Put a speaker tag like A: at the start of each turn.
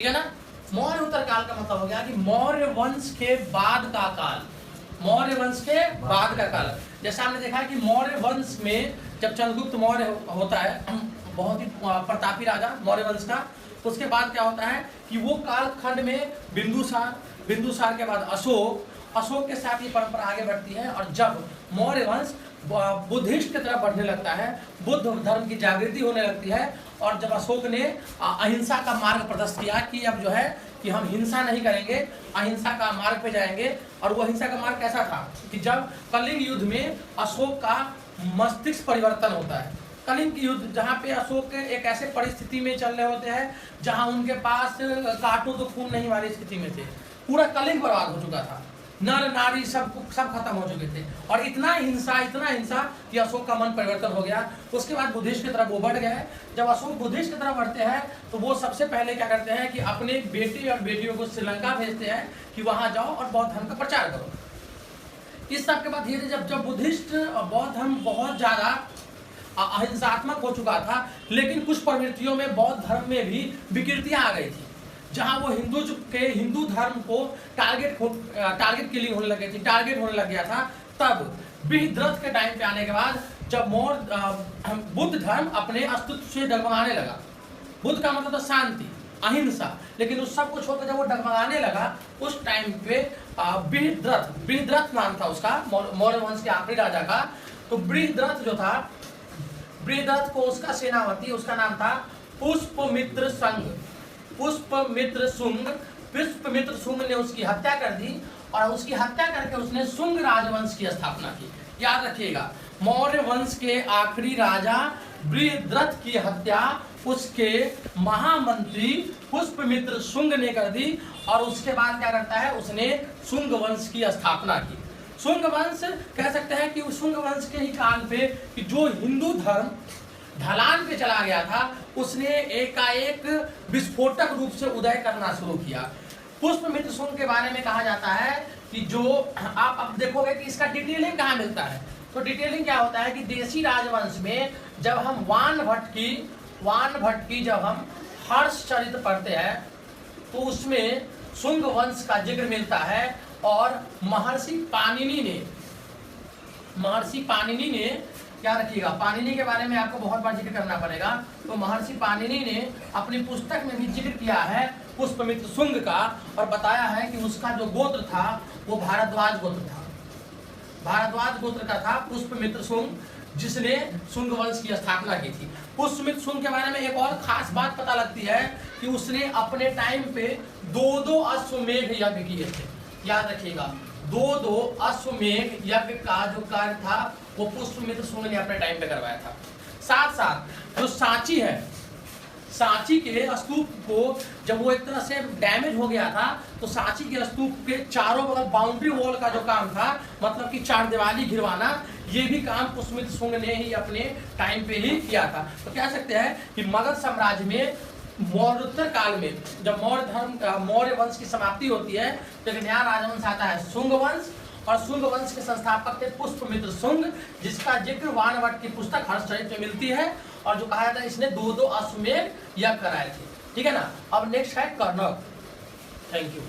A: ठीक है ना। मौर्य उत्तर काल का मतलब हो गया कि मौर्य वंश के बाद का काल, मौर्य वंश के बाद का काल। जैसे हमने देखा कि मौर्य वंश में जब चंद्रगुप्त मौर्य होता है, बहुत ही प्रतापी राजा मौर्य वंश का, उसके बाद क्या होता है कि वो कालखंड में बिंदुसार के बाद अशोक के साथ ये परंपरा आगे बढ़ती है। और जब मौर्य वंश बुद्धिस्ट की तरफ बढ़ने लगता है, बुद्ध धर्म की जागृति होने लगती है, और जब अशोक ने अहिंसा का मार्ग प्रदर्शित किया कि अब जो है कि हम हिंसा नहीं करेंगे, अहिंसा का मार्ग पे जाएंगे। और वो अहिंसा का मार्ग कैसा था कि जब कलिंग युद्ध में अशोक का मस्तिष्क परिवर्तन होता है। कलिंग युद्ध जहाँ पे अशोक एक ऐसे परिस्थिति में चल रहे होते हैं जहाँ उनके पास काटो तो खून नहीं वाली स्थिति में थे, पूरा कलिंग बर्बाद हो चुका था, नर नारी सब खत्म हो चुके थे, और इतना हिंसा कि अशोक का मन परिवर्तन हो गया। उसके बाद बुद्धिस्ट की तरफ वो बढ़ गए। जब अशोक बुद्धिस्ट की तरफ बढ़ते हैं तो वो सबसे पहले क्या करते हैं कि अपने बेटे और बेटियों को श्रीलंका भेजते हैं कि वहां जाओ और बौद्ध धर्म का प्रचार करो। इस सब के बाद धीरे जब बुद्धिस्ट और बौद्ध धर्म बहुत ज्यादा अहिंसात्मक हो चुका था, लेकिन कुछ प्रवृत्तियों में बौद्ध धर्म में भी विकृतियां आ गई थी, जहां वो हिंदू धर्म को टारगेट किलिंग होने लगी थी, टारगेट होने लग गया था। तब बृहद्रथ के टाइम पे आने के बाद जब बुद्ध धर्म अपने अस्तित्व से डगमगाने लगा, बुद्ध का मतलब था शांति, अहिंसा, लेकिन उस सब को छोड़कर जब वो डगमगाने लगा, उस टाइम पे बृहद्रथ नाम था उसका, मौर्य वंश के आखिरी राजा का। तो बृहद्रथ जो था, बृहद्रथ को उसका सेनापति, उसका नाम था पुष्पमित्र शुंग ने उसकी हत्या कर दी, और उसकी हत्या करके उसने शुंग राजवंश की स्थापना की। याद रखिएगा, मौर्य वंश के आखिरी राजा बृहद्रथ की हत्या उसके महामंत्री पुष्पमित्र शुंग ने कर दी, और उसके बाद क्या करता है, उसने शुंग वंश की स्थापना की। शुंग वंश कह सकते हैं कि शुंग वंश के ही काल पे कि जो हिंदू धर्म ढलान पे चला गया था, उसने एकाएक विस्फोटक रूप से उदय करना शुरू किया। पुष्पमित्र शुंग के बारे में कहा जाता है कि जो आप अब देखोगे कि इसका डिटेलिंग कहाँ मिलता है, तो डिटेलिंग क्या होता है कि देशी राजवंश में जब हम वान भट्ट की जब हम हर्ष चरित्र पढ़ते हैं तो उसमें शुंग वंश का जिक्र मिलता है। और महर्षि पाणिनि ने क्या रखिएगा, पाणिनि के बारे में आपको बहुत बार जिक्र करना पड़ेगा। तो महर्षि पाणिनि ने अपनी पुस्तक में भी जिक्र किया है पुष्पमित्र शुंग का, और बताया है कि उसका जो गोत्र था वो भारद्वाज गोत्र था, भारद्वाज गोत्र का था पुष्पमित्र शुंग, जिसने शुंग वंश की स्थापना की थी। पुष्पमित्र शुंग के बारे में एक और खास बात पता लगती है कि उसने अपने टाइम पे 2 अश्वमेध यज्ञ किए थे। याद रखिएगा, 2 अश्वमेध यज्ञ का जो कार्य था वो पुष्पमित्र शुंग ने अपने टाइम पे करवाया था। साथ साथ जो सांची है, सांची के स्तूप को जब वो एक तरह से डैमेज हो गया था, तो सांची के स्तूप के चारों बगल बाउंड्री वॉल का जो काम था, मतलब कि चार दीवारी घिरवाना, ये भी काम पुष्पमित्र शुंग ने ही अपने टाइम पे ही किया था। तो कह सकते हैं कि मगध साम्राज्य में मौर्योत्तर काल में जब मौर्य वंश की समाप्ति होती है तो एक नया राजवंश आता है शुंग वंश, और शुंग वंश के संस्थापक थे पुष्पमित्र शुंग, जिसका जिक्र वान भट्ट की पुस्तक हर्षचरित्र में मिलती है, और जो कहा जाता है इसने 2 अश्वमेध यज्ञ कराए थे। ठीक है ना। अब नेक्स्ट है कर्णक। Thank you.